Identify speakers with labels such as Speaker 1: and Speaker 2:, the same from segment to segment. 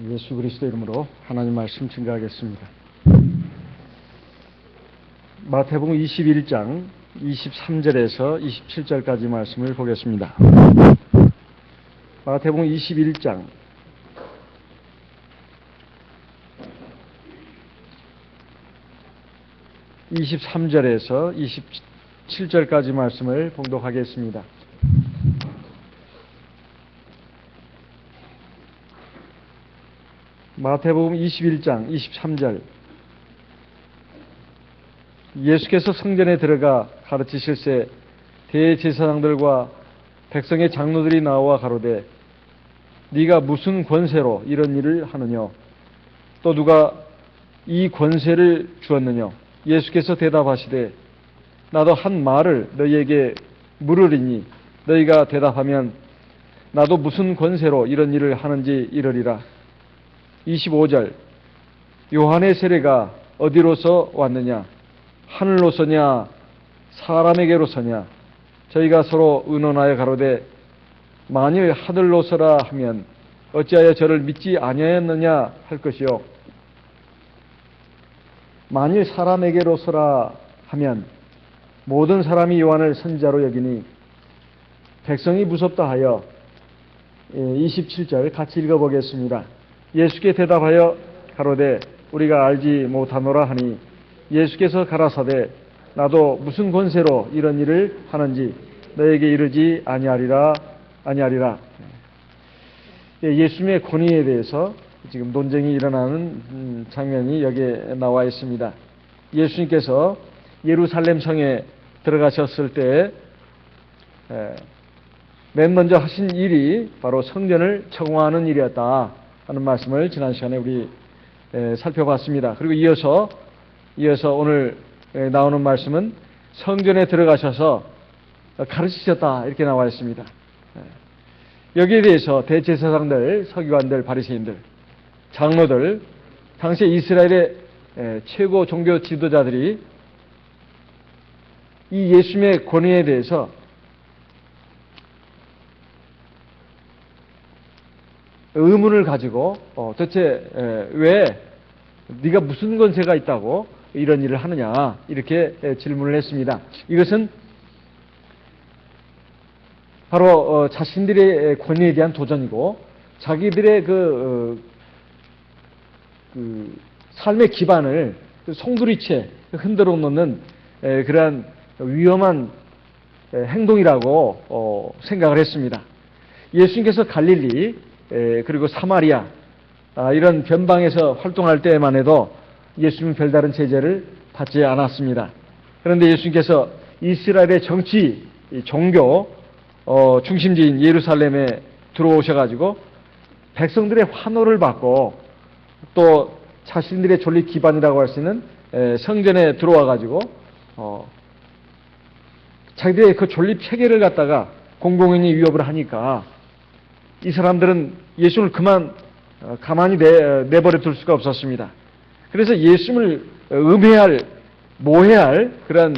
Speaker 1: 예수 그리스도 이름으로 하나님 말씀 증거하겠습니다. 마태복음 21장 23절에서 27절까지 말씀을 보겠습니다. 마태복음 21장 23절에서 27절까지 말씀을 봉독하겠습니다. 마태복음 21장 23절. 예수께서 성전에 들어가 가르치실새 대제사장들과 백성의 장로들이 나와 가로되 네가 무슨 권세로 이런 일을 하느냐? 또 누가 이 권세를 주었느냐? 예수께서 대답하시되 나도 한 말을 너희에게 물으리니 너희가 대답하면 나도 무슨 권세로 이런 일을 하는지 이르리라. 25절. 요한의 세례가 어디로서 왔느냐? 하늘로서냐 사람에게로서냐? 저희가 서로 의논하여 가로되 만일 하늘로서라 하면 어찌하여 저를 믿지 아니하였느냐 할 것이요, 만일 사람에게로서라 하면 모든 사람이 요한을 선지자로 여기니 백성이 무섭다 하여. 27절 같이 읽어보겠습니다. 예수께 대답하여 가로되 우리가 알지 못하노라 하니 예수께서 가라사대 나도 무슨 권세로 이런 일을 하는지 너에게 이르지 아니하리라. 예수님의 권위에 대해서 지금 논쟁이 일어나는 장면이 여기에 나와 있습니다. 예수님께서 예루살렘 성에 들어가셨을 때 맨 먼저 하신 일이 바로 성전을 청화하는 일이었다 하는 말씀을 지난 시간에 우리 살펴봤습니다. 그리고 이어서 오늘 나오는 말씀은 성전에 들어가셔서 가르치셨다 이렇게 나와 있습니다. 여기에 대해서 대제사장들, 서기관들, 바리새인들, 장로들, 당시 이스라엘의 최고 종교 지도자들이 이 예수님의 권위에 대해서 의문을 가지고 도대체 왜 네가 무슨 권세가 있다고 이런 일을 하느냐 이렇게 질문을 했습니다. 이것은 바로 자신들의 권위에 대한 도전이고 자기들의 그 삶의 기반을 송두리째 흔들어 놓는 그러한 위험한 행동이라고 생각을 했습니다. 예수님께서 갈릴리 그리고 사마리아 이런 변방에서 활동할 때만 해도 예수님은 별다른 제재를 받지 않았습니다. 그런데 예수님께서 이스라엘의 정치, 종교 중심지인 예루살렘에 들어오셔가지고 백성들의 환호를 받고 또 자신들의 존립 기반이라고 할 수 있는 성전에 들어와가지고 자기들의 그 존립 체계를 갖다가 공공연히 위협을 하니까 이 사람들은 예수를 가만히 내버려 둘 수가 없었습니다. 그래서 예수님을 음해할, 모해할 그런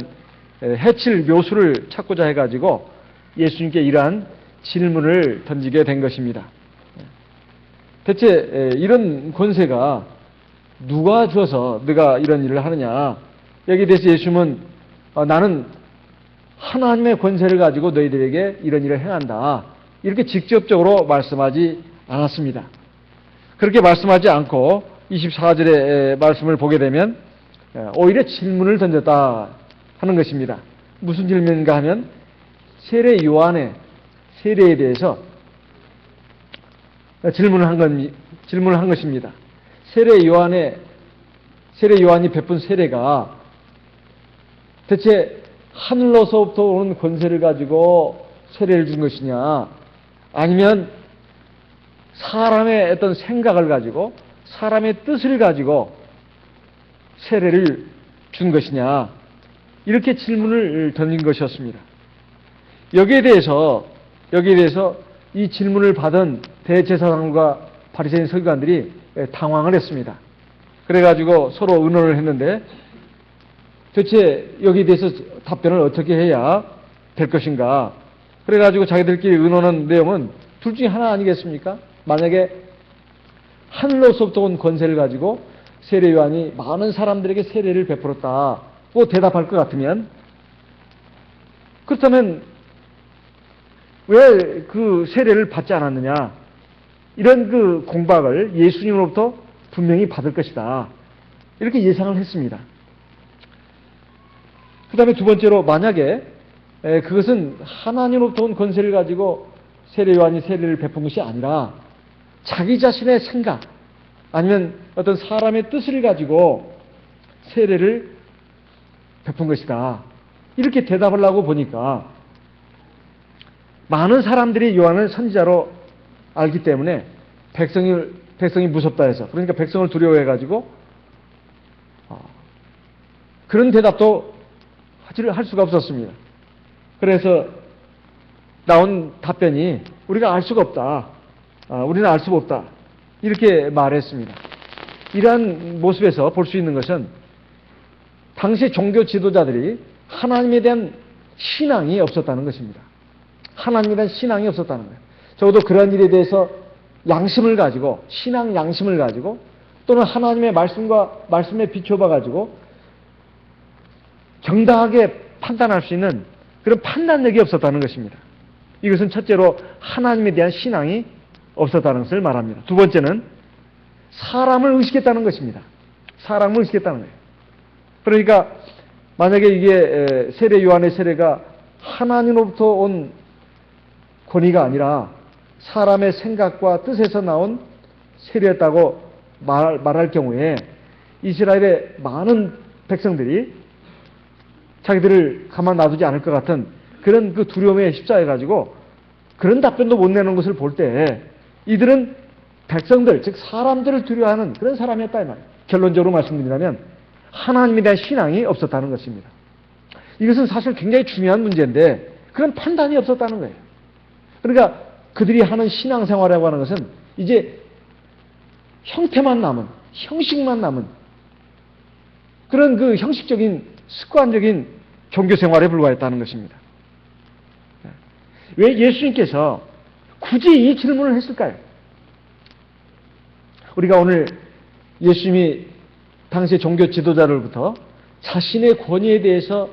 Speaker 1: 해칠 묘수를 찾고자 해가지고 예수님께 이러한 질문을 던지게 된 것입니다. 대체 이런 권세가 누가 줘서 네가 이런 일을 하느냐? 여기에 대해서 예수님은 나는 하나님의 권세를 가지고 너희들에게 이런 일을 행한다. 이렇게 직접적으로 말씀하지 않았습니다. 그렇게 말씀하지 않고 24절의 말씀을 보게 되면 오히려 질문을 던졌다 하는 것입니다. 무슨 질문인가 하면 세례 요한의 세례에 대해서 질문을 한 것입니다. 세례 요한이 베푼 세례가 대체 하늘로서부터 오는 권세를 가지고 세례를 준 것이냐, 아니면 사람의 어떤 생각을 가지고 사람의 뜻을 가지고 세례를 준 것이냐, 이렇게 질문을 던진 것이었습니다. 여기에 대해서 이 질문을 받은 대제사장과 바리새인 서기관들이 당황을 했습니다. 그래가지고 서로 의논을 했는데 도대체 여기에 대해서 답변을 어떻게 해야 될 것인가. 그래가지고 자기들끼리 의논한 내용은 둘 중에 하나 아니겠습니까? 만약에 하늘로서부터 온 권세를 가지고 세례 요한이 많은 사람들에게 세례를 베풀었다고 대답할 것 같으면, 그렇다면 왜 그 세례를 받지 않았느냐, 이런 그 공박을 예수님으로부터 분명히 받을 것이다, 이렇게 예상을 했습니다. 그 다음에 두 번째로, 만약에 그것은 하나님으로부터 온 권세를 가지고 세례 요한이 세례를 베푼 것이 아니라 자기 자신의 생각 아니면 어떤 사람의 뜻을 가지고 세례를 베푼 것이다, 이렇게 대답을 하고 보니까 많은 사람들이 요한을 선지자로 알기 때문에 백성이 무섭다 해서, 그러니까 백성을 두려워해 가지고 그런 대답도 할 수가 없었습니다. 그래서 나온 답변이 우리가 알 수가 없다, 우리는 알 수가 없다, 이렇게 말했습니다. 이러한 모습에서 볼 수 있는 것은 당시 종교 지도자들이 하나님에 대한 신앙이 없었다는 것입니다. 하나님에 대한 신앙이 없었다는 거예요. 적어도 그런 일에 대해서 양심을 가지고, 신앙 양심을 가지고, 또는 하나님의 말씀에 비춰봐 가지고 정당하게 판단할 수 있는 그런 판단력이 없었다는 것입니다. 이것은 첫째로 하나님에 대한 신앙이 없었다는 것을 말합니다. 두 번째는 사람을 의식했다는 것입니다. 사람을 의식했다는 거예요. 그러니까 만약에 이게 세례 요한의 세례가 하나님으로부터 온 권위가 아니라 사람의 생각과 뜻에서 나온 세례였다고 말할 경우에 이스라엘의 많은 백성들이 자기들을 가만 놔두지 않을 것 같은 그런 그 두려움에 휩싸여가지고 그런 답변도 못 내는 것을 볼 때 이들은 백성들, 즉 사람들을 두려워하는 그런 사람이었다, 이 말이에요. 결론적으로 말씀드리자면 하나님에 대한 신앙이 없었다는 것입니다. 이것은 사실 굉장히 중요한 문제인데 그런 판단이 없었다는 거예요. 그러니까 그들이 하는 신앙생활이라고 하는 것은 이제 형태만 남은, 형식만 남은 그런 그 형식적인 습관적인 종교생활에 불과했다는 것입니다. 왜 예수님께서 굳이 이 질문을 했을까요? 우리가 오늘 예수님이 당시 종교 지도자로부터 자신의 권위에 대해서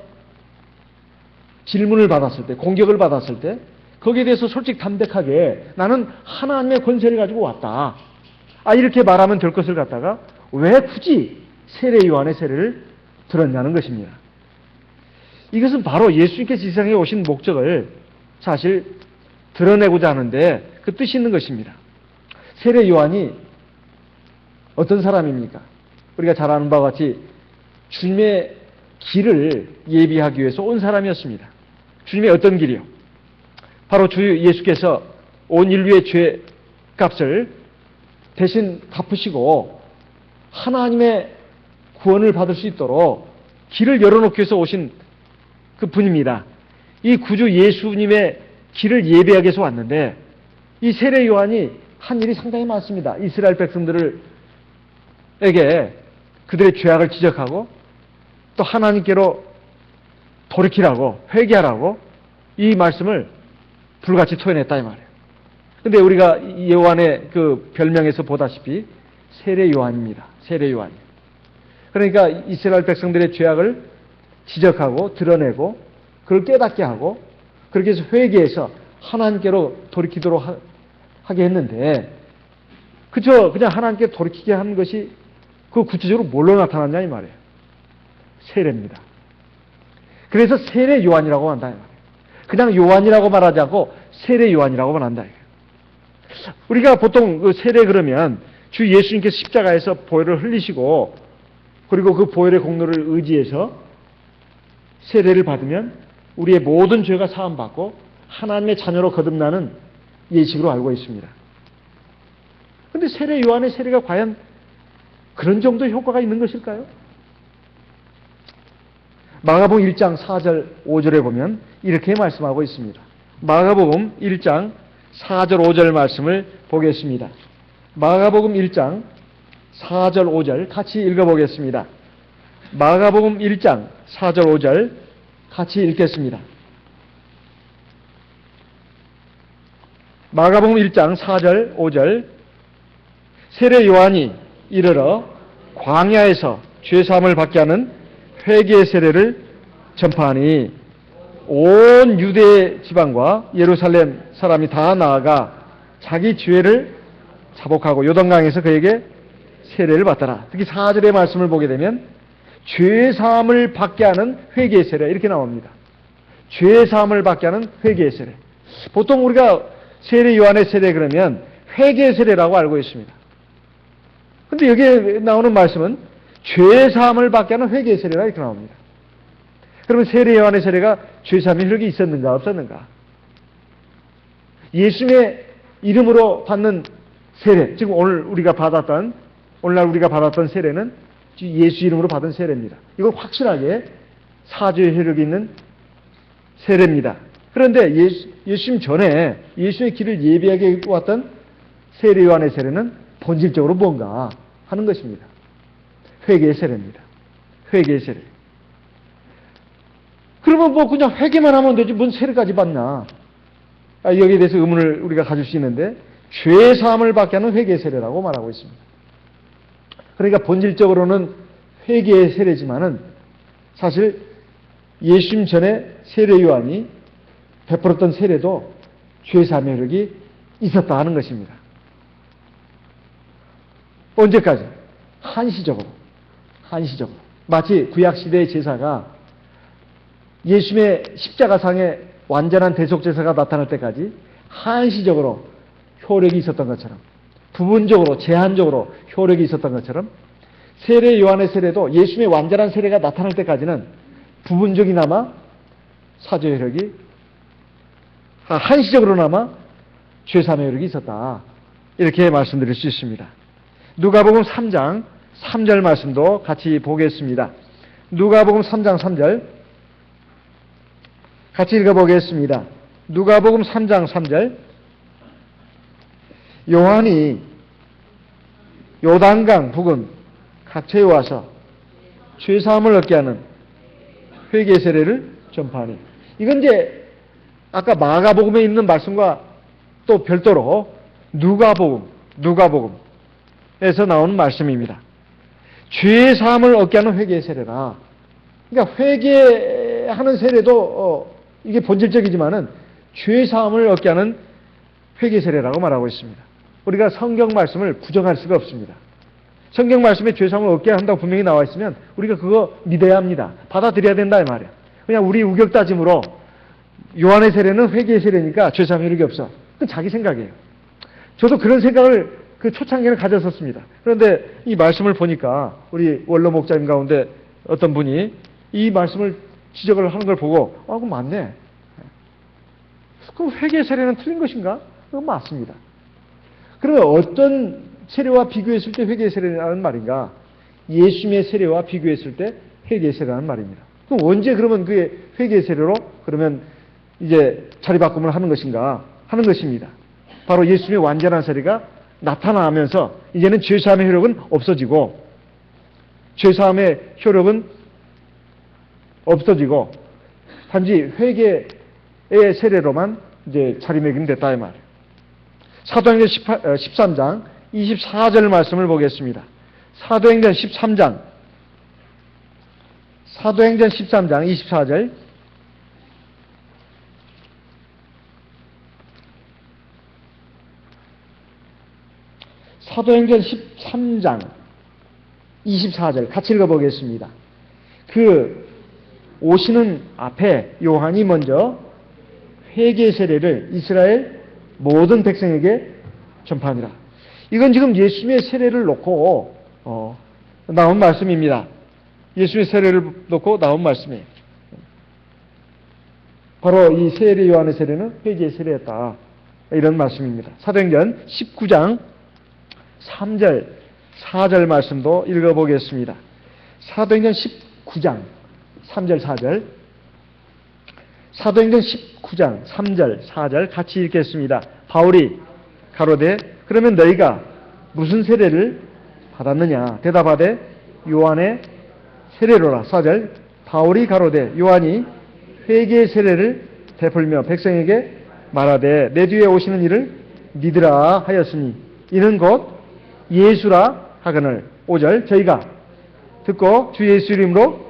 Speaker 1: 질문을 받았을 때, 공격을 받았을 때 거기에 대해서 솔직 담백하게 나는 하나님의 권세를 가지고 왔다, 이렇게 말하면 될 것을 갖다가 왜 굳이 세례 요한의 세례를 들었냐는 것입니다. 이것은 바로 예수님께서 이 세상에 오신 목적을 사실 드러내고자 하는데 그 뜻이 있는 것입니다. 세례 요한이 어떤 사람입니까? 우리가 잘 아는 바와 같이 주님의 길을 예비하기 위해서 온 사람이었습니다. 주님의 어떤 길이요? 바로 주 예수께서 온 인류의 죄 값을 대신 갚으시고 하나님의 구원을 받을 수 있도록 길을 열어놓기 위해서 오신 그 분입니다. 이 구주 예수님의 길을 예배하기 위해서 왔는데 이 세례 요한이 한 일이 상당히 많습니다. 이스라엘 백성들에게 그들의 죄악을 지적하고 또 하나님께로 돌이키라고, 회개하라고 이 말씀을 불같이 토해냈다, 이 말이에요. 근데 우리가 요한의 그 별명에서 보다시피 세례 요한입니다. 세례 요한. 그러니까 이스라엘 백성들의 죄악을 지적하고 드러내고 그걸 깨닫게 하고 그렇게 해서 회개해서 하나님께로 돌이키도록 하게 했는데, 그저 그냥 하나님께 돌이키게 하는 것이 그 구체적으로 뭘로 나타났냐 이 말이에요. 세례입니다. 그래서 세례 요한이라고 한다 이 말이에요. 그냥 요한이라고 말하지 않고 세례 요한이라고 말한다. 우리가 보통 그 세례 그러면 주 예수님께서 십자가에서 보혈을 흘리시고 그리고 그 보혈의 공로를 의지해서 세례를 받으면 우리의 모든 죄가 사함받고 하나님의 자녀로 거듭나는 예식으로 알고 있습니다. 그런데 세례 요한의 세례가 과연 그런 정도의 효과가 있는 것일까요? 마가복음 1장 4절 5절에 보면 이렇게 말씀하고 있습니다. 마가복음 1장 4절 5절 말씀을 보겠습니다. 마가복음 1장 4절 5절 같이 읽어보겠습니다. 마가복음 1장 4절 5절 같이 읽겠습니다. 마가복음 1장 4절 5절 세례 요한이 이르러 광야에서 죄사함을 받게 하는 회개의 세례를 전파하니 온 유대 지방과 예루살렘 사람이 다 나아가 자기 죄를 자복하고 요단강에서 그에게 세례를 받더라. 특히 4절의 말씀을 보게 되면 죄사함을 받게 하는 회개의 세례 이렇게 나옵니다. 죄사함을 받게 하는 회개의 세례. 보통 우리가 세례 요한의 세례 그러면 회개의 세례라고 알고 있습니다. 근데 여기에 나오는 말씀은 죄사함을 받게 하는 회개의 세례라 이렇게 나옵니다. 그러면 세례 요한의 세례가 죄사함의 효력이 있었는가 없었는가? 예수님의 이름으로 받는 세례, 지금 오늘날 우리가 받았던 세례는 예수 이름으로 받은 세례입니다. 이건 확실하게 사죄의 효력이 있는 세례입니다. 그런데 예수님 전에 예수의 길을 예비하게 왔던 세례 요한의 세례는 본질적으로 뭔가 하는 것입니다. 회개의 세례입니다. 회개의 세례. 그러면 뭐 그냥 회개만 하면 되지 뭔 세례까지 받나? 여기에 대해서 의문을 우리가 가질 수 있는데 죄 사함을 받게 하는 회개의 세례라고 말하고 있습니다. 그러니까 본질적으로는 회개의 세례지만은 사실 예수님 전에 세례 요한이 베풀었던 세례도 죄 사함의 효력이 있었다 하는 것입니다. 언제까지? 한시적으로. 마치 구약시대의 제사가 예수님의 십자가상에 완전한 대속제사가 나타날 때까지 한시적으로 효력이 있었던 것처럼, 부분적으로, 제한적으로 효력이 있었던 것처럼 세례 요한의 세례도 예수님의 완전한 세례가 나타날 때까지는 부분적이나마 사죄 효력이, 한시적으로나마 죄사함의 효력이 있었다. 이렇게 말씀드릴 수 있습니다. 누가복음 3장 3절 말씀도 같이 보겠습니다. 누가복음 3장 3절 같이 읽어보겠습니다. 누가복음 3장 3절 요한이 요단강 부근 각처에 와서 죄사함을 얻게 하는 회개 세례를 전파하니, 이건 이제 아까 마가복음에 있는 말씀과 또 별도로 누가복음에서 나오는 말씀입니다. 죄사함을 얻게 하는 회개의 세례라. 그러니까 회개하는 세례도 이게 본질적이지만은 죄사함을 얻게 하는 회개 세례라고 말하고 있습니다. 우리가 성경 말씀을 부정할 수가 없습니다. 성경 말씀에 죄사함을 얻게 한다고 분명히 나와 있으면 우리가 그거 믿어야 합니다. 받아들여야 된다 이 말이야. 그냥 우리 우격 따짐으로 요한의 세례는 회개의 세례니까 죄사함 효력이 없어. 그건 자기 생각이에요. 저도 그런 생각을 그 초창기에는 가졌었습니다. 그런데 이 말씀을 보니까 우리 원로 목자님 가운데 어떤 분이 이 말씀을 지적을 하는 걸 보고 그거 맞네. 그럼 회개의 세례는 틀린 것인가? 그건 맞습니다. 그러면 어떤 세례와 비교했을 때 회개의 세례라는 말인가? 예수님의 세례와 비교했을 때 회개의 세례라는 말입니다. 그럼 언제 그러면 그게 회개의 세례로 그러면 이제 자리바꿈을 하는 것인가? 하는 것입니다. 바로 예수님의 완전한 세례가 나타나면서 이제는 죄사함의 효력은 없어지고 단지 회개의 세례로만 이제 자리매김됐다 이 말이에요. 사도행전 13장 24절 말씀을 보겠습니다. 사도행전 13장 24절 사도행전 13장 24절 같이 읽어보겠습니다. 그 오시는 앞에 요한이 먼저 회개 세례를 이스라엘 모든 백성에게 전파하니라. 이건 지금 예수님의 세례를 놓고 나온 말씀입니다. 예수님의 세례를 놓고 나온 말씀이에요. 바로 이 세례 요한의 세례는 회개의 세례였다. 이런 말씀입니다. 사도행전 19장 3절, 4절 말씀도 읽어보겠습니다. 사도행전 19장 3절, 4절. 사도행전 19장 3절, 4절 같이 읽겠습니다. 바울이 가로되 그러면 너희가 무슨 세례를 받았느냐? 대답하되 요한의 세례로라. 4절 바울이 가로되 요한이 회개의 세례를 베풀며 백성에게 말하되 내 뒤에 오시는 이를 믿으라 하였으니 이는 곧 예수라 하거늘. 5절 저희가 듣고 주 예수 이름으로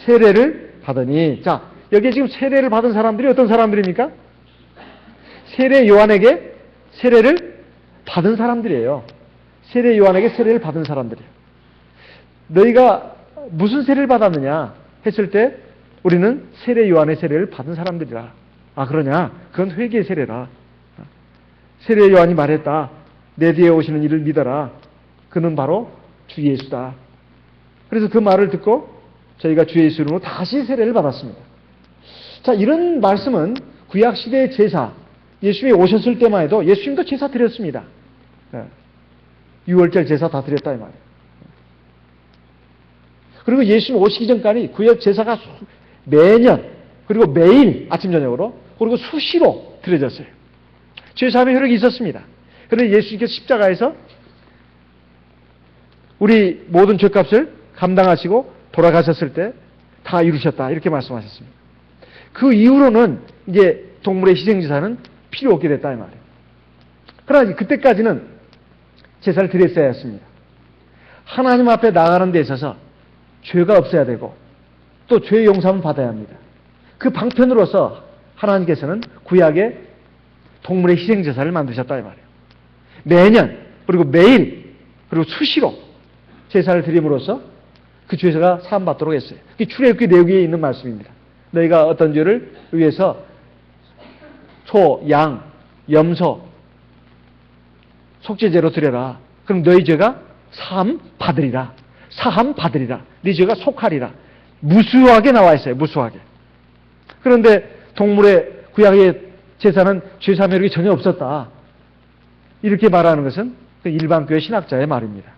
Speaker 1: 세례를 받으니. 자, 여기에 지금 세례를 받은 사람들이 어떤 사람들입니까? 세례 요한에게 세례를 받은 사람들이에요. 세례 요한에게 세례를 받은 사람들이에요. 너희가 무슨 세례를 받았느냐 했을 때 우리는 세례 요한의 세례를 받은 사람들이라. 아, 그러냐? 그건 회개의 세례라. 세례 요한이 말했다. 내 뒤에 오시는 이를 믿어라. 그는 바로 주 예수다. 그래서 그 말을 듣고 저희가 주 예수 이름으로 다시 세례를 받았습니다. 자, 이런 말씀은 구약시대의 제사, 예수님이 오셨을 때만 해도 예수님도 제사 드렸습니다. 6월절 제사 다 드렸다 이 말이에요. 그리고 예수님 오시기 전까지 구약 제사가 매년 그리고 매일 아침 저녁으로 그리고 수시로 드려졌어요. 죄사함의 효력이 있었습니다. 그런데 예수님께서 십자가에서 우리 모든 죄값을 감당하시고 돌아가셨을 때 다 이루셨다 이렇게 말씀하셨습니다. 그 이후로는 이제 동물의 희생제사는 필요 없게 됐다 이 말이에요. 그러나 그때까지는 제사를 드렸어야 했습니다. 하나님 앞에 나가는 데 있어서 죄가 없어야 되고 또 죄의 용서함을 받아야 합니다. 그 방편으로서 하나님께서는 구약에 동물의 희생제사를 만드셨다 이 말이에요. 매년 그리고 매일 그리고 수시로 제사를 드림으로써 그 죄가 사함받도록 했어요. 그게 출애굽기 내용에 있는 말씀입니다. 너희가 어떤 죄를 위해서 소, 양, 염소, 속죄제로 드려라. 그럼 너희 죄가 사함 받으리라. 사함 받으리라. 네 죄가 속하리라. 무수하게 나와 있어요. 무수하게. 그런데 동물의 구약의 제사는 죄사함 효력이 전혀 없었다. 이렇게 말하는 것은 일반 교회 신학자의 말입니다.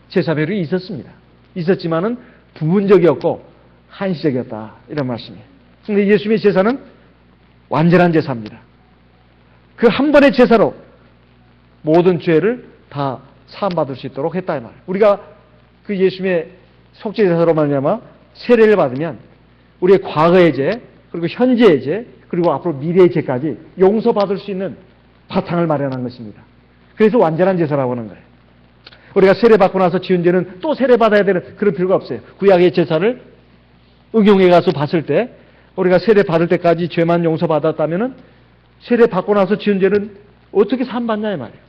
Speaker 1: 제사함 효력이 있었습니다. 있었지만은 부분적이었고 한시적이었다. 이런 말씀이에요. 그런데 예수님의 제사는 완전한 제사입니다. 그 한 번의 제사로 모든 죄를 다 사함받을 수 있도록 했다 이 말이에요. 우리가 그 예수님의 속죄제사로 말미암아 세례를 받으면 우리의 과거의 죄, 그리고 현재의 죄, 그리고 앞으로 미래의 죄까지 용서받을 수 있는 바탕을 마련한 것입니다. 그래서 완전한 제사라고 하는 거예요. 우리가 세례받고 나서 지은 죄는 또 세례받아야 되는 그런 필요가 없어요. 구약의 제사를 응용해 가서 봤을 때 우리가 세례받을 때까지 죄만 용서받았다면은 세례받고 나서 지은 죄는 어떻게 사함받냐 이 말이에요.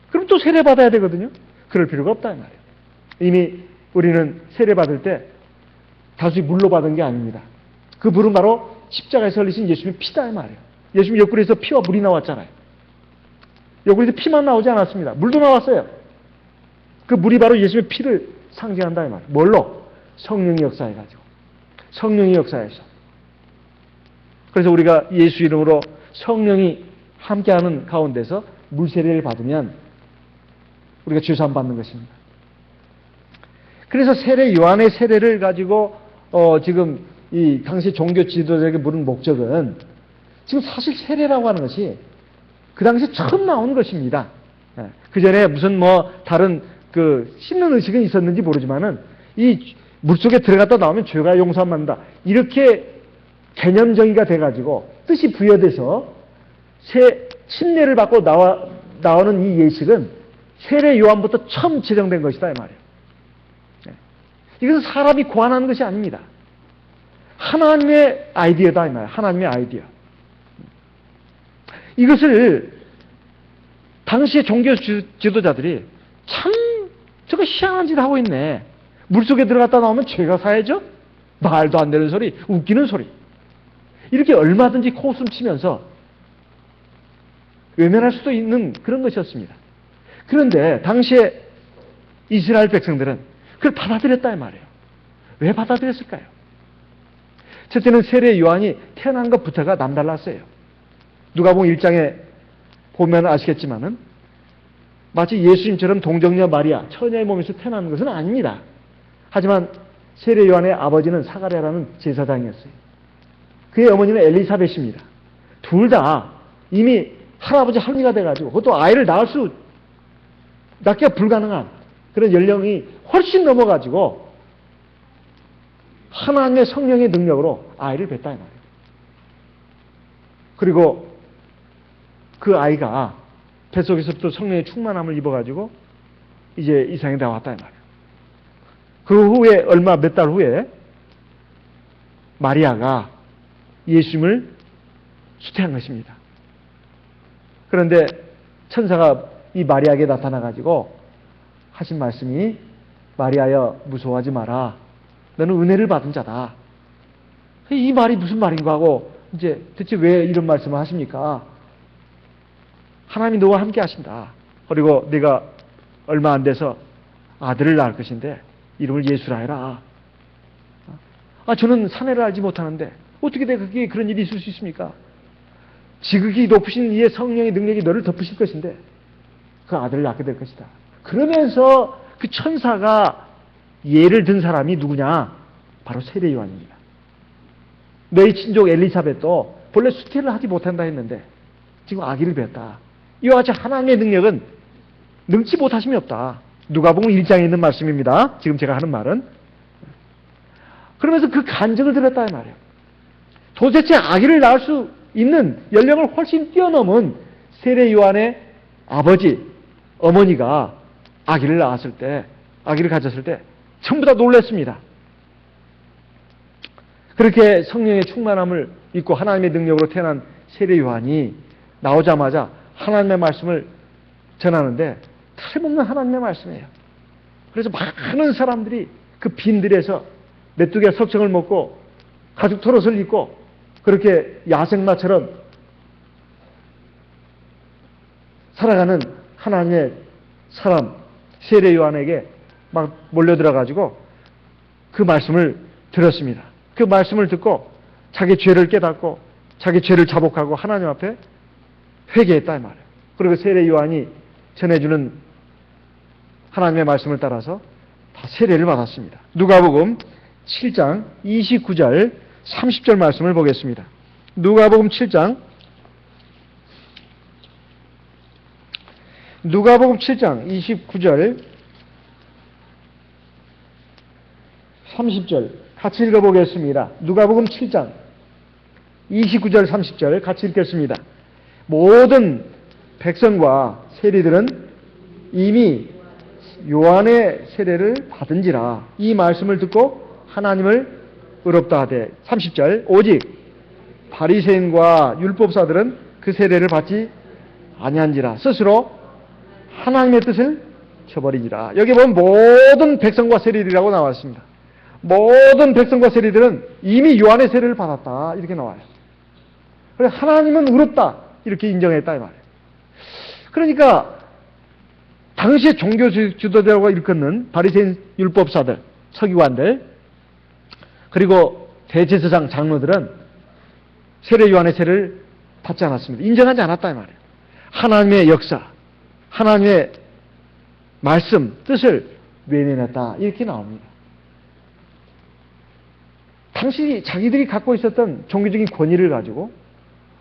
Speaker 1: 그럼 또 세례받아야 되거든요. 그럴 필요가 없다 이 말이에요. 이미 우리는 세례받을 때 단순히 물로 받은 게 아닙니다. 그 물은 바로 십자가에서 흘리신 예수님의 피다 이 말이에요. 예수님 옆구리에서 피와 물이 나왔잖아요. 옆구리에서 피만 나오지 않았습니다. 물도 나왔어요. 그 물이 바로 예수님의 피를 상징한다 이 말이에요. 뭘로? 성령이 역사해가지고. 성령이 역사해서. 그래서 우리가 예수 이름으로 성령이 함께하는 가운데서 물세례를 받으면 우리가 죄사함 받는 것입니다. 그래서 세례 요한의 세례를 가지고 지금 이 당시 종교 지도자에게 물은 목적은 지금 사실 세례라고 하는 것이 그 당시 처음 나온 것입니다. 그 전에 무슨 뭐 다른 그 씻는 의식은 있었는지 모르지만은 이 물속에 들어갔다 나오면 죄가 용서함 받는다. 이렇게 개념 정의가 돼가지고 뜻이 부여돼서 침례를 받고 나오는 이 예식은 세례 요한부터 처음 제정된 것이다 이 말이에요. 이것은 사람이 고안하는 것이 아닙니다. 하나님의 아이디어다 이 말이에요. 하나님의 아이디어. 이것을 당시의 종교 지도자들이 참 저거 희한한 짓 하고 있네. 물속에 들어갔다 나오면 죄가 사야죠? 말도 안 되는 소리, 웃기는 소리. 이렇게 얼마든지 코웃음 치면서 외면할 수도 있는 그런 것이었습니다. 그런데 당시에 이스라엘 백성들은 그걸 받아들였다 이 말이에요. 왜 받아들였을까요? 첫째는 세례 요한이 태어난 것부터가 남달랐어요. 누가복음 1장에 보면 아시겠지만은 마치 예수님처럼 동정녀 마리아, 처녀의 몸에서 태어난 것은 아닙니다. 하지만 세례 요한의 아버지는 사가랴라는 제사장이었어요. 그의 어머니는 엘리사벳입니다. 둘 다 이미 할아버지 할머니가 돼가지고 그것도 아이를 낳기가 불가능한 그런 연령이 훨씬 넘어가지고 하나님의 성령의 능력으로 아이를 뵀다 이 말이에요. 그리고 그 아이가 뱃속에서부터 성령의 충만함을 입어가지고 이제 이 세상에 나왔다 이 말이에요. 그 후에 얼마 몇 달 후에 마리아가 예수님을 수태한 것입니다. 그런데 천사가 이 마리아에게 나타나가지고 하신 말씀이 마리아여 무서워하지 마라. 너는 은혜를 받은 자다. 이 말이 무슨 말인가 하고 이제 대체 왜 이런 말씀을 하십니까? 하나님이 너와 함께 하신다. 그리고 네가 얼마 안 돼서 아들을 낳을 것인데 이름을 예수라 해라. 저는 사내를 알지 못하는데 어떻게 그게 그런 일이 있을 수 있습니까? 지극히 높으신 이의 성령의 능력이 너를 덮으실 것인데 그 아들을 낳게 될 것이다. 그러면서 그 천사가 예를 든 사람이 누구냐? 바로 세례 요한입니다. 너희 친족 엘리사벳도 본래 수태를 하지 못한다 했는데 지금 아기를 배웠다. 이와 같이 하나님의 능력은 능치 못하심이 없다. 누가복음 1장에 있는 말씀입니다. 지금 제가 하는 말은. 그러면서 그 간증을 들었다 이 말이에요. 도대체 아기를 낳을 수 있는 연령을 훨씬 뛰어넘은 세례 요한의 아버지, 어머니가 아기를 낳았을 때, 아기를 가졌을 때 전부 다 놀랐습니다. 그렇게 성령의 충만함을 입고 하나님의 능력으로 태어난 세례 요한이 나오자마자 하나님의 말씀을 전하는데 틀림없는 하나님의 말씀이에요. 그래서 많은 사람들이 그 빈들에서 메뚜기와 석청을 먹고 가죽 털옷을 입고 그렇게 야생마처럼 살아가는 하나님의 사람 세례 요한에게 막 몰려들어가지고 그 말씀을 들었습니다. 그 말씀을 듣고 자기 죄를 깨닫고 자기 죄를 자복하고 하나님 앞에 회개했다 이 말이에요. 그리고 세례 요한이 전해주는 하나님의 말씀을 따라서 다 세례를 받았습니다. 누가복음 7장 29절 30절 말씀을 보겠습니다. 누가복음 7장 29절 30절 같이 읽어보겠습니다. 누가복음 7장 29절 30절 같이 읽겠습니다. 모든 백성과 세리들은 이미 요한의 세례를 받은지라 이 말씀을 듣고 하나님을 의롭다 하되 30절 오직 바리새인과 율법사들은 그 세례를 받지 아니한지라 스스로 하나님의 뜻을 저버리지라. 여기 보면 모든 백성과 세리들이라고 나왔습니다. 모든 백성과 세리들은 이미 요한의 세례를 받았다 이렇게 나와요. 그래서 하나님은 의롭다 이렇게 인정했다 이 말이에요. 그러니까 당시에 종교 지도자라고 일컫는 바리새인 율법사들, 서기관들 그리고 대제사장 장로들은 세례 요한의 세례를 받지 않았습니다. 인정하지 않았다 이 말이에요. 하나님의 역사, 하나님의 말씀, 뜻을 외면했다 이렇게 나옵니다. 당시 자기들이 갖고 있었던 종교적인 권위를 가지고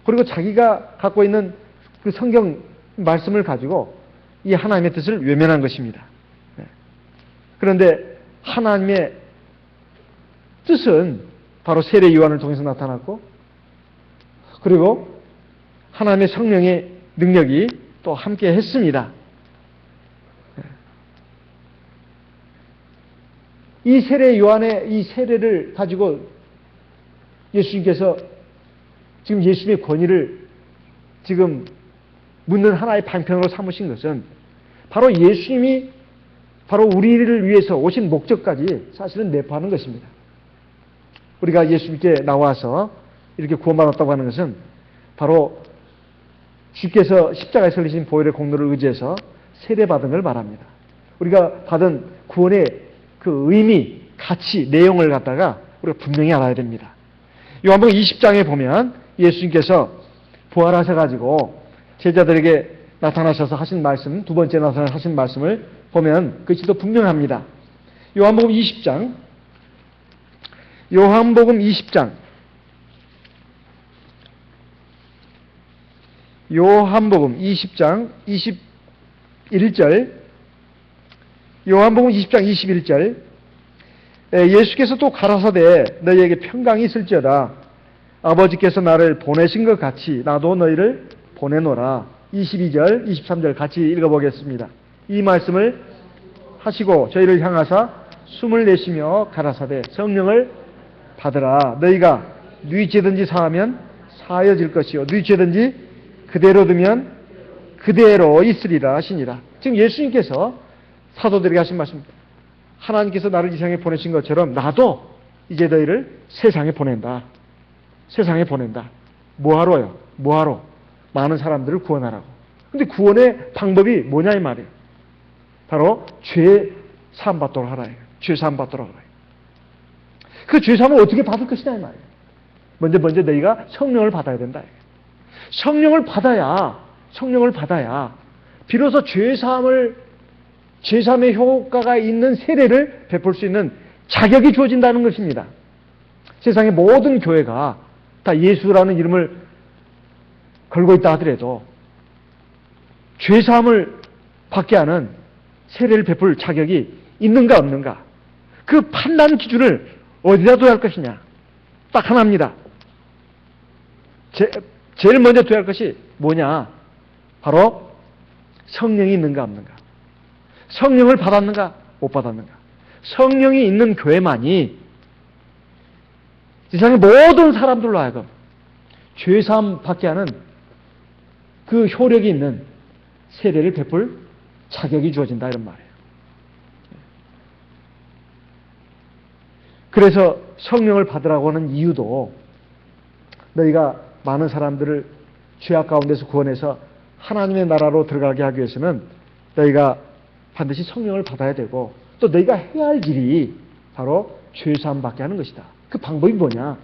Speaker 1: 그리고 자기가 갖고 있는 그 성경 말씀을 가지고 이 하나님의 뜻을 외면한 것입니다. 그런데 하나님의 뜻은 바로 세례 요한을 통해서 나타났고 그리고 하나님의 성령의 능력이 또 함께 했습니다. 이 세례 요한의 이 세례를 가지고 예수님께서 지금 예수님의 권위를 지금 묻는 하나의 방편으로 삼으신 것은 바로 예수님이 바로 우리를 위해서 오신 목적까지 사실은 내포하는 것입니다. 우리가 예수님께 나와서 이렇게 구원받았다고 하는 것은 바로 주께서 십자가에 설리신 보혈의 공로를 의지해서 세례받은 걸 말합니다. 우리가 받은 구원의 그 의미, 가치, 내용을 갖다가 우리가 분명히 알아야 됩니다. 요한복음 20장에 보면 예수님께서 부활하셔가지고 제자들에게 나타나셔서 하신 말씀, 두 번째 나타나서 하신 말씀을 보면 그것이 더 분명합니다. 요한복음 20장 21절 요한복음 20장 21절 예수께서 또 가라사대 너희에게 평강이 있을지어다 아버지께서 나를 보내신 것 같이 나도 너희를 보내노라. 22절 23절 같이 읽어보겠습니다. 이 말씀을 하시고 저희를 향하사 숨을 내쉬며 가라사대 성령을 받으라. 너희가 누이 죄든지 사하면 사하여질 것이요 누이 죄든지 그대로 두면 그대로 있으리라 하시니라. 지금 예수님께서 사도들에게 하신 말씀입니다. 하나님께서 나를 이 세상에 보내신 것처럼 나도 이제 너희를 세상에 보낸다. 세상에 보낸다. 뭐하러요? 뭐하러? 많은 사람들을 구원하라고. 근데 구원의 방법이 뭐냐 이 말이에요. 바로 죄 사함 받도록 하라. 죄 사함 받도록 하라. 그 죄 사함을 어떻게 받을 것이냐 이 말이에요. 먼저 너희가 성령을 받아야 된다. 성령을 받아야 비로소 죄 사함의 효과가 있는 세례를 베풀 수 있는 자격이 주어진다는 것입니다. 세상의 모든 교회가 다 예수라는 이름을 걸고 있다 하더라도 죄 사함을 받게 하는 세례를 베풀 자격이 있는가 없는가, 그 판단 기준을 어디다 둬야 할 것이냐, 딱 하나입니다. 제일 먼저 둬야 할 것이 뭐냐, 바로 성령이 있는가 없는가, 성령을 받았는가 못 받았는가. 성령이 있는 교회만이 세상의 모든 사람들로 하여금 죄사함 받게 하는 그 효력이 있는 세례를 베풀 자격이 주어진다 이런 말이에요. 그래서 성령을 받으라고 하는 이유도 너희가 많은 사람들을 죄악 가운데서 구원해서 하나님의 나라로 들어가게 하기 위해서는 너희가 반드시 성령을 받아야 되고, 또 너희가 해야 할 일이 바로 죄사함 받게 하는 것이다. 그 방법이 뭐냐?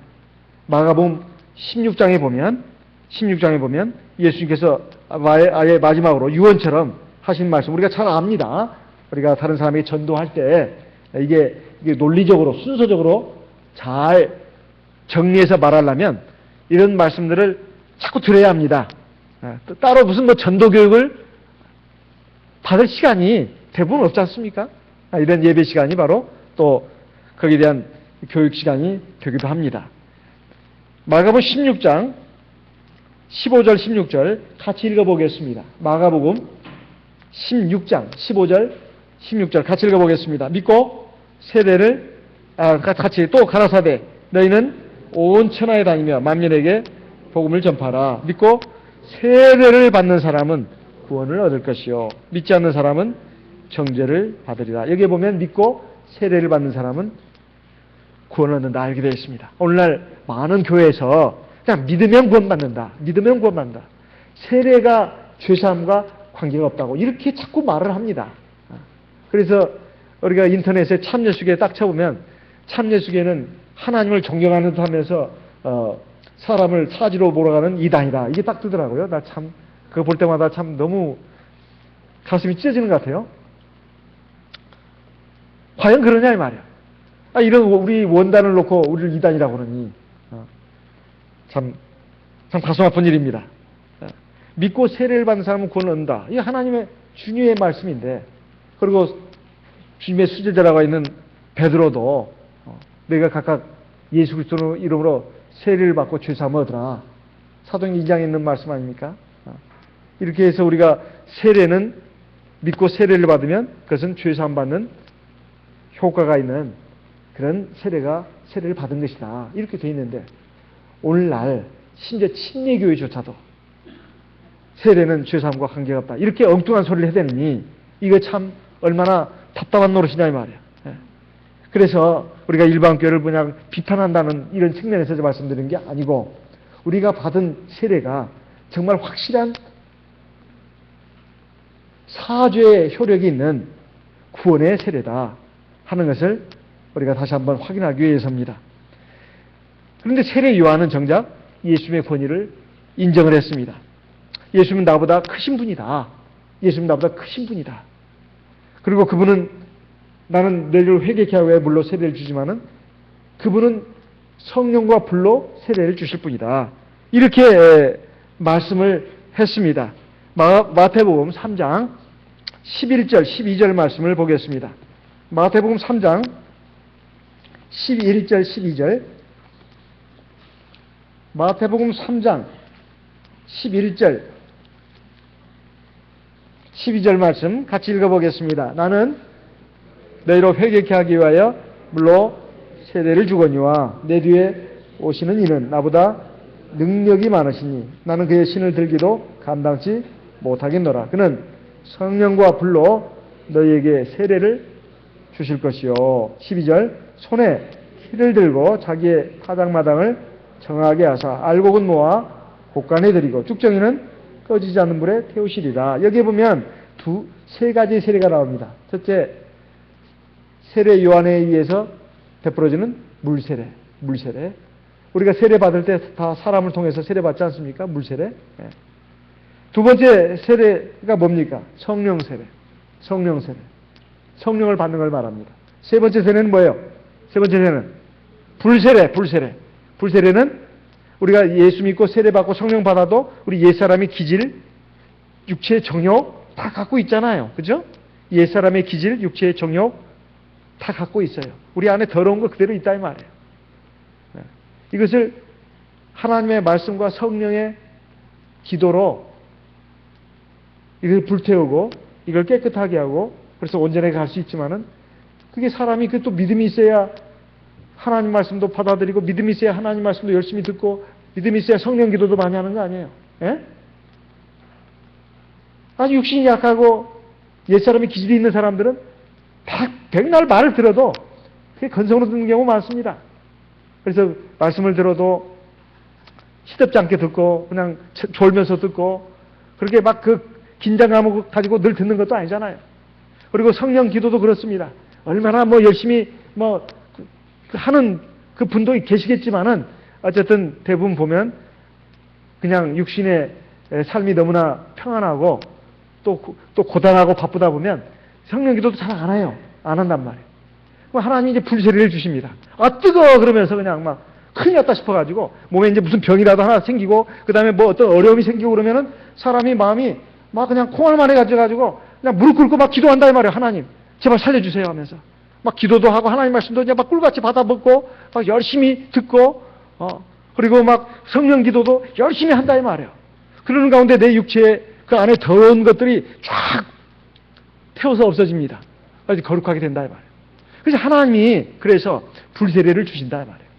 Speaker 1: 마가복음 16장에 보면 예수님께서 아예 마지막으로 유언처럼 하신 말씀 우리가 잘 압니다. 우리가 다른 사람에게 전도할 때 이게 논리적으로 순서적으로 잘 정리해서 말하려면 이런 말씀들을 자꾸 들어야 합니다. 따로 무슨 전도 교육을 받을 시간이 대부분 없지 않습니까? 이런 예배 시간이 바로 또 거기에 대한 교육 시간이 되기도 합니다. 마가복음 16장 15절 16절 같이 읽어보겠습니다. 마가복음 16장 15절 16절 같이 읽어보겠습니다. 믿고 세례를 같이 또 가라사대 너희는 온 천하에 다니며 만민에게 복음을 전파하라. 믿고 세례를 받는 사람은 구원을 얻을 것이요 믿지 않는 사람은 정죄를 받으리라. 여기에 보면 믿고 세례를 받는 사람은 구원을 얻는다 이렇게 되어 있습니다. 오늘날 많은 교회에서 그냥 믿으면 구원받는다, 믿으면 구원받는다, 세례가 죄사함과 관계가 없다고 이렇게 자꾸 말을 합니다. 그래서 우리가 인터넷에 참예수계 딱 쳐보면 참예수계는 하나님을 존경하는 듯 하면서 사람을 사지로 몰아가는 이단이다 이게 딱 뜨더라고요. 나 참 그거 볼 때마다 참 너무 가슴이 찢어지는 것 같아요. 과연 그러냐 이 말이야. 이런 우리 원단을 놓고 우리를 이단이라고 그러니 참 가슴 아픈 일입니다. 믿고 세례를 받는 사람은 구원을 얻는다. 이게 하나님의 중요의 말씀인데, 그리고 주님의 수제자라고 있는 베드로도 내가 각각 예수 그리스도 이름으로 세례를 받고 죄사함을 얻으라. 사도행 2장에 있는 말씀 아닙니까? 이렇게 해서 우리가 세례는 믿고 세례를 받으면 그것은 죄사함 받는 효과가 있는 그런 세례를 받은 것이다. 이렇게 돼 있는데 오늘날 심지어 침례교회조차도 세례는 죄사함과 관계가 없다. 이렇게 엉뚱한 소리를 해대느니 이거 참 얼마나 답답한 노릇이냐 이 말이야. 그래서 우리가 일반교회를 그냥 비판한다는 이런 측면에서 말씀드리는 게 아니고, 우리가 받은 세례가 정말 확실한 사죄의 효력이 있는 구원의 세례다 하는 것을 우리가 다시 한번 확인하기 위해서입니다. 그런데 세례 요한은 정작 예수님의 권위를 인정을 했습니다. 예수님은 나보다 크신 분이다. 예수님은 나보다 크신 분이다. 그리고 그분은 나는 너희를 회개케 하기 위해 물로 세례를 주지만은 그분은 성령과 불로 세례를 주실 분이다. 이렇게 말씀을 했습니다. 마태복음 3장 11절 12절 말씀을 보겠습니다. 마태복음 3장 11절 12절 마태복음 3장 11절 12절 말씀 같이 읽어보겠습니다. 나는 너희로 회개케 하기 위하여 물로 세례를 주거니와 내 뒤에 오시는 이는 나보다 능력이 많으시니 나는 그의 신을 들기도 감당치 못하겠노라. 그는 성령과 불로 너희에게 세례를 주실 것이요. 12절 손에 키를 들고 자기의 타작마당을 정하게 하사 알곡은 모아 곳간에 들이고 쭉정이는 꺼지지 않는 불에 태우시리라. 여기에 보면 세 가지 세례가 나옵니다. 첫째, 세례 요한에 의해서 베풀어지는 물세례. 우리가 세례 받을 때 다 사람을 통해서 세례 받지 않습니까? 물세례. 예. 두 번째 세례가 뭡니까? 성령 세례. 성령을 받는 걸 말합니다. 세 번째 세례는 뭐예요? 세 번째 세례는 불세례는 우리가 예수 믿고 세례 받고 성령 받아도 우리 옛사람의 기질, 육체의 정욕 다 갖고 있잖아요. 그죠? 옛사람의 기질, 육체의 정욕 다 갖고 있어요. 우리 안에 더러운 거 그대로 있다 이 말이에요. 네. 이것을 하나님의 말씀과 성령의 기도로 이걸 불태우고 이걸 깨끗하게 하고 그래서 온전하게 갈 수 있지만은 그게 사람이 그 또 믿음이 있어야 하나님 말씀도 받아들이고 믿음이 있어야 하나님 말씀도 열심히 듣고 믿음이 있어야 성령 기도도 많이 하는 거 아니에요? 예? 아주 육신이 약하고 옛사람이 기질이 있는 사람들은 백날 말을 들어도 그게 건성으로 듣는 경우 많습니다. 그래서 말씀을 들어도 시덥지 않게 듣고 그냥 졸면서 듣고 그렇게 막 그 긴장감을 가지고 늘 듣는 것도 아니잖아요. 그리고 성령 기도도 그렇습니다. 얼마나 열심히 하는 그 분도 계시겠지만은 어쨌든 대부분 보면 그냥 육신의 삶이 너무나 평안하고 또 고단하고 바쁘다 보면 성령 기도도 잘 안 해요. 안 한단 말이에요. 그럼 하나님이 이제 불세례를 주십니다. 아, 뜨거워! 그러면서 그냥 막 큰일 났다 싶어가지고 몸에 이제 무슨 병이라도 하나 생기고 그 다음에 어떤 어려움이 생기고 그러면은 사람이 마음이 막 그냥 콩알만해 가지고 그냥 무릎 꿇고 막 기도한다 이 말이에요. 하나님, 제발 살려주세요 하면서. 막 기도도 하고 하나님 말씀도 이제 막 꿀같이 받아먹고 막 열심히 듣고 그리고 막 성령 기도도 열심히 한다 이 말이에요. 그러는 가운데 내 육체에 그 안에 더러운 것들이 쫙 태워서 없어집니다. 아주 거룩하게 된다 이 말이에요. 그래서 하나님이 그래서 불세례를 주신다 이 말이에요.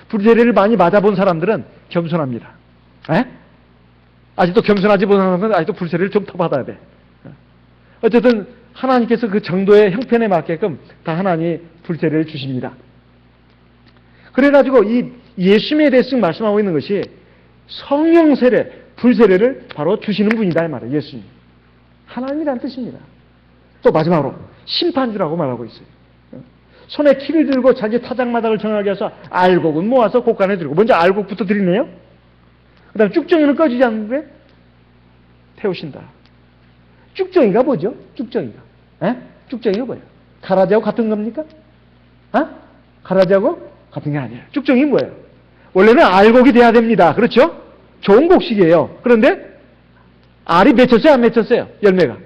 Speaker 1: 불세례를 많이 맞아본 사람들은 겸손합니다. 에? 아직도 겸손하지 못하는 사람은 아직도 불세례를 좀 더 받아야 돼. 어쨌든 하나님께서 그 정도의 형편에 맞게끔 다 하나님이 불세례를 주십니다. 그래가지고 이 예수님에 대해서 말씀하고 있는 것이 성령 세례, 불세례를 바로 주시는 분이다 이 말이에요. 예수님. 하나님이란 뜻입니다. 또 마지막으로 심판주라고 말하고 있어요. 손에 키를 들고 자기 타작마당을 정하게 해서 알곡은 모아서 곳간에 들고 먼저 알곡부터 드리네요. 그 다음에 쭉정이는 꺼지지 않는데 태우신다. 쭉정이가 뭐죠? 쭉정이가. 에? 쭉정이가 뭐예요? 가라지하고 같은 겁니까? 가라지하고 같은 게 아니에요. 쭉정이 뭐예요? 원래는 알곡이 돼야 됩니다. 그렇죠? 좋은 곡식이에요. 그런데 알이 맺혔어요? 안 맺혔어요? 열매가.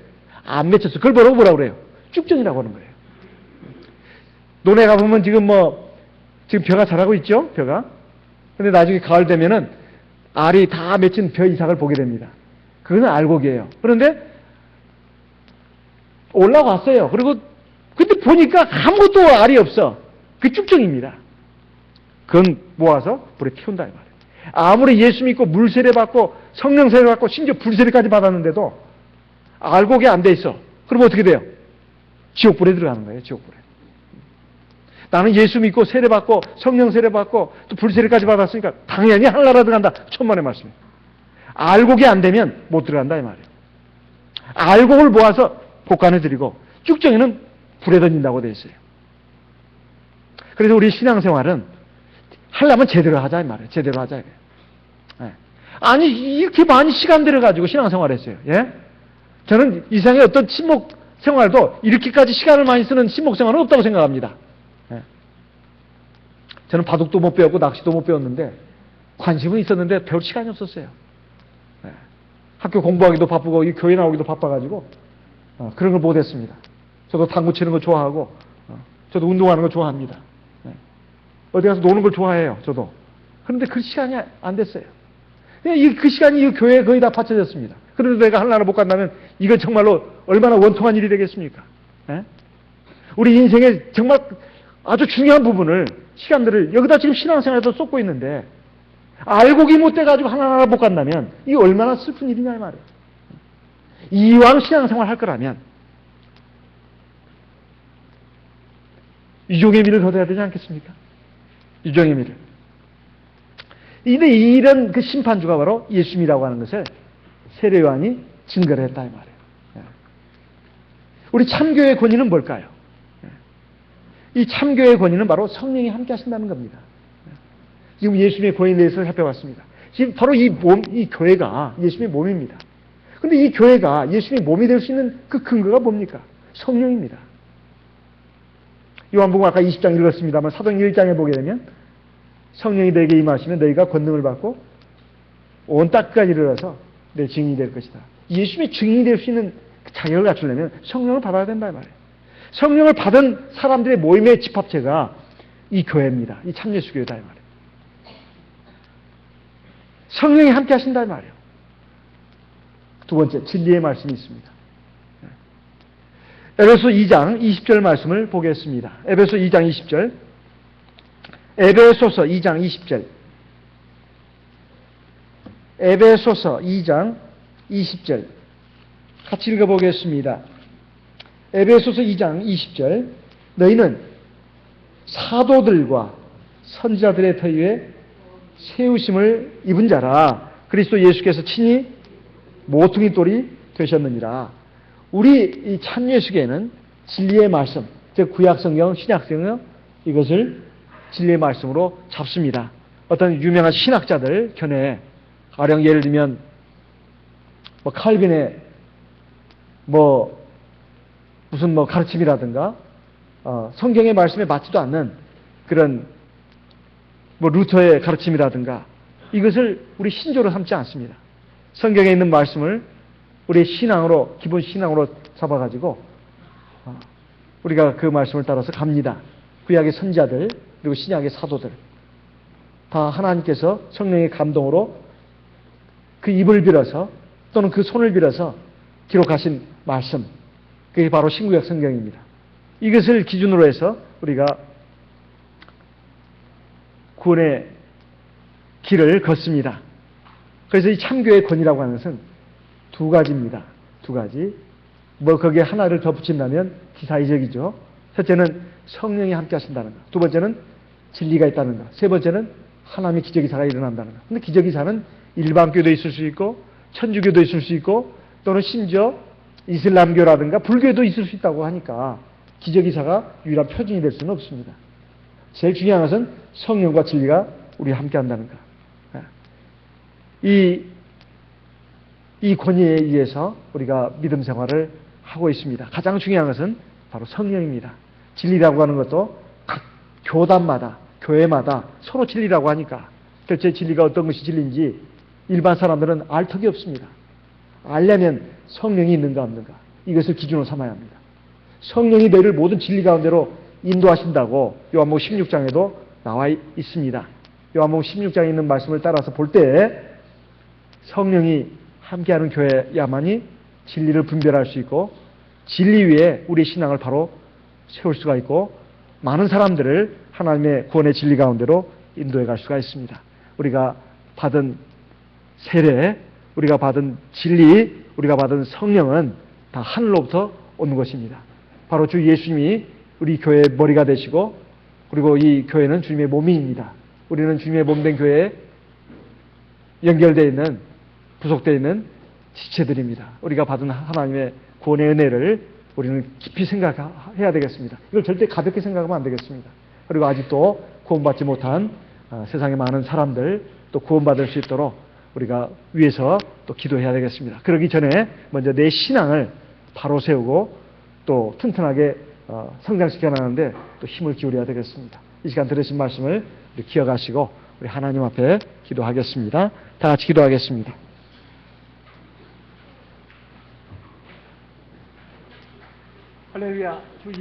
Speaker 1: 안 맺혔어요. 그걸 뭐라고 그래요? 쭉정이라고 하는 거예요. 논에 가보면 지금 지금 벼가 자라고 있죠? 벼가. 근데 나중에 가을 되면은 알이 다 맺힌 벼 이삭을 보게 됩니다. 그거는 알곡이에요. 그런데 올라왔어요. 그리고 근데 보니까 아무것도 알이 없어. 그게 쭉정입니다. 그건 모아서 불에 태운다 이 말이에요. 아무리 예수 믿고 물세례 받고 성령 세례 받고 심지어 불세례까지 받았는데도 알곡이 안 돼 있어. 그럼 어떻게 돼요? 지옥불에 들어가는 거예요. 지옥불에. 나는 예수 믿고 세례 받고 성령 세례 받고 또 불세례까지 받았으니까 당연히 하늘나라 들어간다. 천만의 말씀. 알곡이 안 되면 못 들어간다 이 말이에요. 알곡을 모아서 곳간에 드리고 쭉정이는 불에 던진다고 되어 있어요. 그래서 우리 신앙생활은 하려면 제대로 하자 이 말이에요. 제대로 하자. 예. 아니 이렇게 많이 시간 들여가지고 신앙생활 했어요. 예? 저는 이상의 어떤 친목 생활도 이렇게까지 시간을 많이 쓰는 친목 생활은 없다고 생각합니다. 예. 저는 바둑도 못 배웠고 낚시도 못 배웠는데 관심은 있었는데 배울 시간이 없었어요. 예. 학교 공부하기도 바쁘고 이 교회 나오기도 바빠가지고 그런 걸 못했습니다. 저도 당구 치는 거 좋아하고 저도 운동하는 거 좋아합니다. 예. 어디 가서 노는 걸 좋아해요. 저도. 그런데 그 시간이 안 됐어요. 그 시간이 이 교회에 거의 다 바쳐졌습니다. 그래도 내가 하늘나라 못 간다면 이건 정말로 얼마나 원통한 일이 되겠습니까? 예? 우리 인생의 정말 아주 중요한 부분을, 시간들을 여기다 지금 신앙생활에도 쏟고 있는데 알고기 못돼가지고 하나하나 못 간다면 이게 얼마나 슬픈 일이냐 이 말이에요. 이왕 신앙생활 할 거라면 유종의 미를 거둬야 되지 않겠습니까? 유종의 미를. 이런 그 심판주가 바로 예수님이라고 하는 것을 세례요한이 증거를 했다 이 말이에요. 우리 참교의 권위는 뭘까요? 이 참교의 권위는 바로 성령이 함께 하신다는 겁니다. 지금 예수님의 권위에 대해서 살펴봤습니다. 지금 바로 이 교회가 예수님의 몸입니다. 그런데 이 교회가 예수님의 몸이 될 수 있는 그 근거가 뭡니까? 성령입니다. 요한복음 아까 20장 읽었습니다만 사도행 1장에 보게 되면 성령이 너에게 임하시면 너희가 권능을 받고 온 땅까지 이르러서 내 증인이 될 것이다. 예수님의 증인이 될 수 있는 자격을 갖추려면 성령을 받아야 된다 말이에요. 성령을 받은 사람들의 모임의 집합체가 이 교회입니다. 이 참예수교회다 이 말이에요. 성령이 함께 하신다 이 말이에요. 두 번째, 진리의 말씀이 있습니다. 에베소 2장 20절 말씀을 보겠습니다. 에베소 2장 20절. 에베소서 2장 20절. 에베소서 2장 20절. 같이 읽어보겠습니다. 에베소서 2장 20절. 너희는 사도들과 선지자들의 터 위에 세우심을 입은 자라. 그리스도 예수께서 친히 모퉁이 돌이 되셨느니라. 우리 이 참예수계는 진리의 말씀, 즉 구약성경, 신약성경 이것을 진리의 말씀으로 잡습니다. 어떤 유명한 신학자들 견해에 가령 예를 들면 칼빈의 무슨 가르침이라든가 성경의 말씀에 맞지도 않는 그런 루터의 가르침이라든가 이것을 우리 신조로 삼지 않습니다. 성경에 있는 말씀을 우리의 신앙으로, 기본 신앙으로 잡아가지고 우리가 그 말씀을 따라서 갑니다. 구약의 선지자들 그리고 신약의 사도들 다 하나님께서 성령의 감동으로 그 입을 빌어서 또는 그 손을 빌어서 기록하신 말씀, 그게 바로 신구약 성경입니다. 이것을 기준으로 해서 우리가 구원의 길을 걷습니다. 그래서 이 참교의 권위라고 하는 것은 두 가지입니다. 두 가지. 거기에 하나를 더 붙인다면 기사이적이죠. 첫째는 성령이 함께 하신다는 것. 두 번째는 진리가 있다는 것. 세 번째는 하나님의 기적이사가 일어난다는 것. 근데 기적이사는 일반 교도 있을 수 있고 천주교도 있을 수 있고 또는 심지어 이슬람교라든가 불교도 있을 수 있다고 하니까 기적이사가 유일한 표준이 될 수는 없습니다. 제일 중요한 것은 성령과 진리가 우리와 함께 한다는 것. 이 권위에 의해서 우리가 믿음 생활을 하고 있습니다. 가장 중요한 것은 바로 성령입니다. 진리라고 하는 것도 각 교단마다, 교회마다 서로 진리라고 하니까 대체 진리가 어떤 것이 진리인지 일반 사람들은 알 턱이 없습니다. 알려면 성령이 있는가 없는가 이것을 기준으로 삼아야 합니다. 성령이 너희를 모든 진리 가운데로 인도하신다고 요한복음 16장에도 나와 있습니다. 요한복음 16장에 있는 말씀을 따라서 볼 때 성령이 함께하는 교회야만이 진리를 분별할 수 있고 진리 위에 우리의 신앙을 바로 세울 수가 있고 많은 사람들을 하나님의 구원의 진리 가운데로 인도해 갈 수가 있습니다. 우리가 받은 세례, 우리가 받은 진리, 우리가 받은 성령은 다 하늘로부터 오는 것입니다. 바로 주 예수님이 우리 교회의 머리가 되시고 그리고 이 교회는 주님의 몸입니다. 우리는 주님의 몸된 교회에 연결되어 있는 부속되어 있는 지체들입니다. 우리가 받은 하나님의 구원의 은혜를 우리는 깊이 생각해야 되겠습니다. 이걸 절대 가볍게 생각하면 안 되겠습니다. 그리고 아직도 구원받지 못한 세상의 많은 사람들 또 구원받을 수 있도록 우리가 위해서 또 기도해야 되겠습니다. 그러기 전에 먼저 내 신앙을 바로 세우고 또 튼튼하게 성장시켜 나가는데 또 힘을 기울여야 되겠습니다. 이 시간 들으신 말씀을 기억하시고 우리 하나님 앞에 기도하겠습니다. 다 같이 기도하겠습니다. 할렐루야.